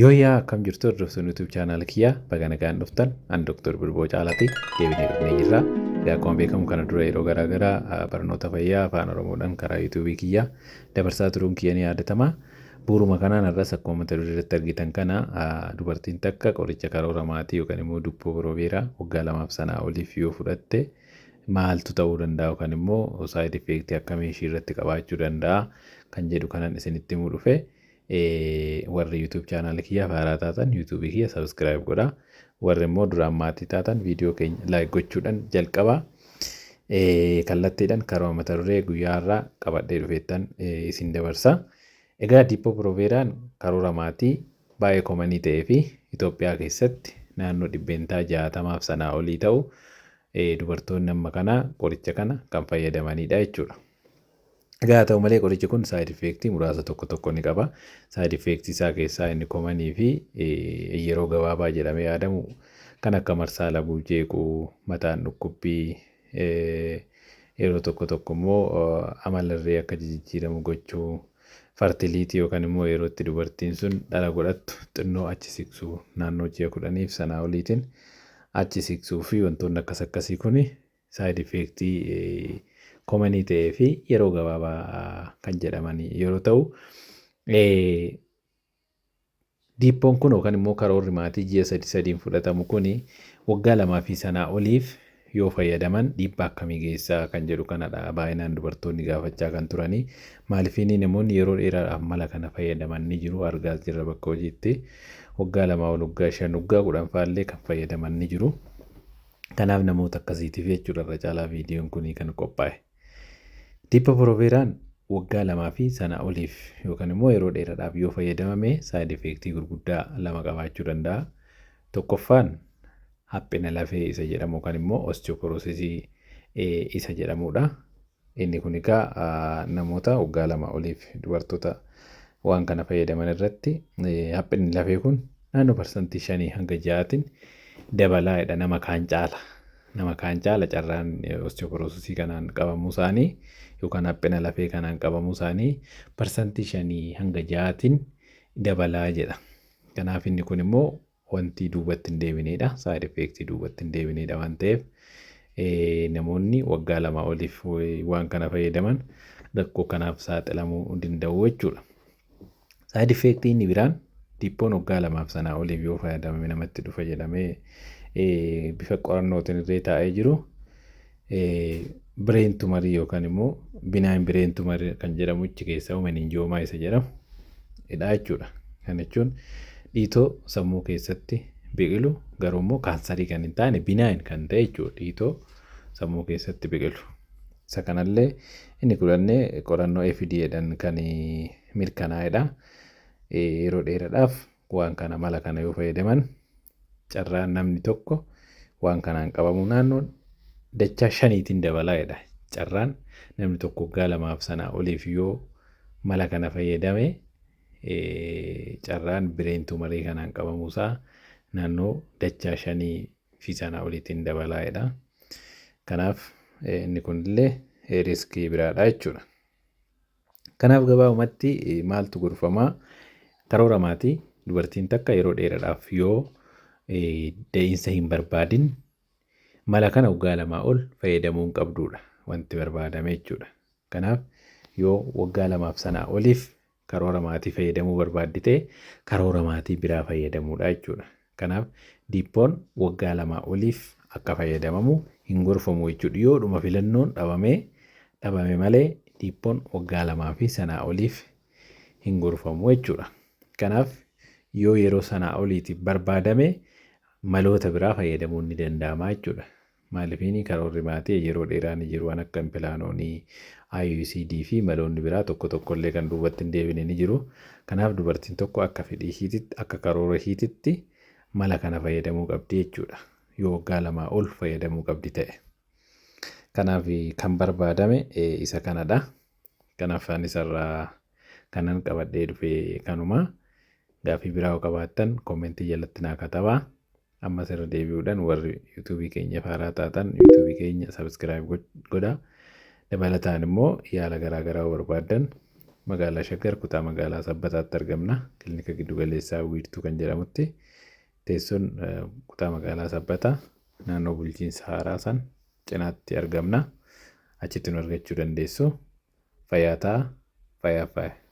Yooyaa akkam jirtu hordoftoonni YouTube chaanaal kiyyaa baga nagaan dhuftan an Dr. Bilboo Caalaati deebinee dhufnee jirra. Egaa akkuma beekamu kana dura yeroo garaagaraa barnoota fayyaa afaan Oromoodhaan karaa YouTube kiyyaa dabarsaa turuun kiyya ni yaadatama. Bu'uuruma kanaan irras akkuma mata duree irratti argitan kana dubartiin takka qoricha karoora maatii yookaan immoo dubboo biroobeeraa waggaa 2 sanaa oliif yoo fudhatte maaltu ta'uu danda'a yookaan immoo saayid effeektii akkamii ishii irratti qabaachuu danda'a kan jedhu kanan isinitti himuu dhufe. Warri YouTube channel kiyya haaraa taatan YouTube kiyya subscribe godhaa. Warri immoo duraan maatii taatan viidiyoo keenya like gochuudhaan jalqabaa. Kallattiidhaan karoora mata duree guyyaa irraa qabadhee dhufeettan isin dabarsa. Egaa dippoo biroobeeraan karoora maatii baay'ee koomanii ta'ee fi Itoophiyaa keessatti naannoo 60 sanaa olii ta'u dubartoonni amma kana qoricha kana kan fayyadamanidha jechuudha. Egaa ta'u malee qorichi kun saayid effeektii muraasa tokko ni qaba. Saayid effeektii isaa keessaa inni koomanii fi yeroo gabaabaa jedhamee yaadamu kan akka marsaa labuu jeequu, mataan dhukkubbii, yeroo tokko immoo amalarree akka jijjiiramu gochuu, fartiliitii yookaan immoo yeroo itti dubartiin sun dhala godhattu xinnoo achi siqsuu naannoo ji'a 10 sanaa oliitiin achi siqsuu fi wantoonni akkasii kun saayid effeektii koomanii ta'ee fi yeroo gabaabaa kan jedhaman yeroo ta'u, dippoon kun yookaan immoo karoorri maatii ji'a 3 fudhatamu kun waggaa 2 fi sanaa oliif yoo fayyadaman dhiibbaa akkamii geessaa kan jedhu kanadha. Baay'inaan dubartoonni gaafachaa kan turanii maaliifini namoonni yeroo dheeraadhaaf mala kana fayyadaman ni jiru argaa jirra bakka hojiitti waggaa 2 ol waggaa 5 waggaa 10 faallee kan fayyadaman ni jiru. Kanaaf namoota akkasiitiif jechuudha irra caalaa viidiyoon kun kan qophaa'e. Dippoo biroobeeraan waggaa 2 fi sanaa oliif yookaan immoo yeroo dheeraadhaaf yoo fayyadamame saayid effeektii gurguddaa 2 qabaachuu danda'a. Tokkoffaan haphina lafee isa jedhamu yookaan immoo osteoporoosisii isa jedhamudha. Inni kun egaa namoota waggaa 2 oliif dubartoota waan kana fayyadaman irratti haphinni lafee kun naannoo parsantii 5 hanga 6tiin dabalaadha nama kaan caala. Nama kaan caala carraan osteoporoosisii kanaan qabamuu isaanii yookaan haphina lafee kanaan qabamuu isaanii parsantii 5 hanga 6tiin dabalaa jedha. Kanaaf inni kun immoo wanti duubatti hin deebinedha. Saayid effeektii duubatti hin deebinedha waan ta'eef namoonni waggaa 2 oliif waan kana fayyadaman rakkoo kanaaf saaxilamuu danda'u jechuudha. Saayid effeektii inni biraan dippoon waggaa 2 sanaa oliif yoo fayyadamame namatti dhufa jedhamee bifa qorannootiin irree taa'ee jiru bireen tumarii yookaan immoo binaayin bireen tumarii kan jedhamu achi keessaa meninjoomaa isa jedhamu jechuudha. Kana jechuun dhiitoo sammuu keessatti biqilu garuu immoo kaansarii kan hin taane binaayin kan ta'e jechuudha. Dhiitoo sammuu keessatti biqilu. Isa kanallee inni kudhannee qorannoo FDAdhaan kan mirkanaa'edha. Yeroo dheeraadhaaf waan kana mala kana yoo fayyadaman carraan namni tokko waan kanaan qabamu naannoo dachaa 5tiin dabalaa'edha. Carraan namni tokko waggaa 2 sanaa oliif yoo mala kana fayyadame carraan bireen tumarii kanaan qabamuusaa naannoo dachaa 5 fi sanaa oliitiin dabalaa'edha. Kanaaf inni kunillee riskii biraadha jechuudha. Kanaaf gabaabumatti maaltu gorfamaa karoora maatii dubartiin takka yeroo dheeraadhaaf yoo dee'insa hin barbaadin mala kana waggaa 2 ol fayyadamuu hin qabdudha wanti barbaadame jechuudha. Kanaaf yoo waggaa 2 sanaa oliif karoora maatii fayyadamuu barbaaddite karoora maatii biraa fayyadamuudha jechuudha. Kanaaf dippoon waggaa 2 oliif akka fayyadamamu hin gorfamu jechuudha. Yoo dhuma filannoon dhabame malee dippoon waggaa 2 fi sanaa oliif hin gorfamu jechuudha. Kanaaf yoo yeroo sanaa oliitiif barbaadame maloota biraa fayyadamuun ni danda'ama jechuudha. Maaliifini karoorri maatii yeroo dheeraa ni jiru waan akka impilaanoonii, IUCD fi maloonni biraa tokkollee kan duubatti hin deebine ni jiru. Kanaaf dubartiin tokko akka fedhii ishiititti akka karoora ishiititti mala kana fayyadamuu qabdi jechuudha. Yoo waggaa 2 ol fayyadamuu qabdi ta'e. Kanaaf kan barbaadame isa kanadha. Kanaaf anis irraa kanan qabadhee dhufe kanuma. Gaaffii biraa yoo qabaattan koomentii jalatti naa katabaa. Ammas irra deebi'uudhaan warri YouTube keenya haaraa taatan YouTube keenya subscribe godhaa. Dabalataan immoo yaala garaagaraa barbaaddan magaalaa Shaggar kutaa magaalaa Sabbataatti argamna. Kilinika giddu galeessaa wiirtuu kan jedhamutti. Teessoon kutaa magaalaa Sabbataa naannoo bulchiinsa haaraa san cinaatti argamna. Achitti nu argachuu dandeessu. Fayyaa ta'aa. Fayyaa.